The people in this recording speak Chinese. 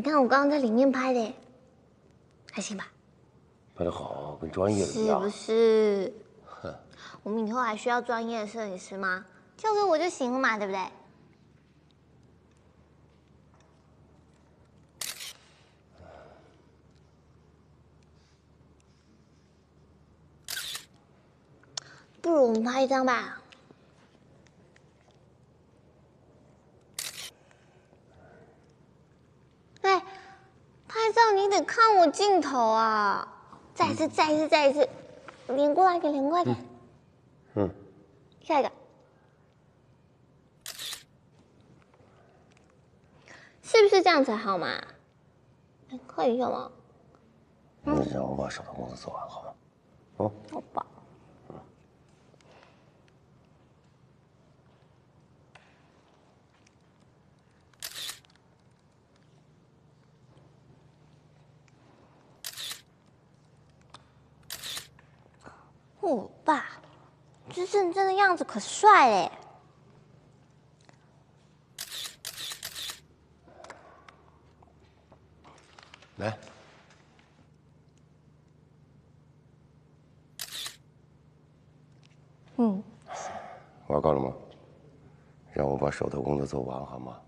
看我刚刚在里面拍的，还行吧？拍得好，跟专业的一样。是不是？哼，我们以后还需要专业的摄影师吗？交给我就行了嘛，对不对？不如我们拍一张吧。哎，拍照你得看我镜头啊！再一次，再一次，再一次，连过来一点，连过来一点。下一个。是不是这样才好嘛？可以吗？你让我把手头工作做完好吗？好吧。我爸，这认真的样子可帅嘞！来，玩够了吗？让我把手头工作做完好吗？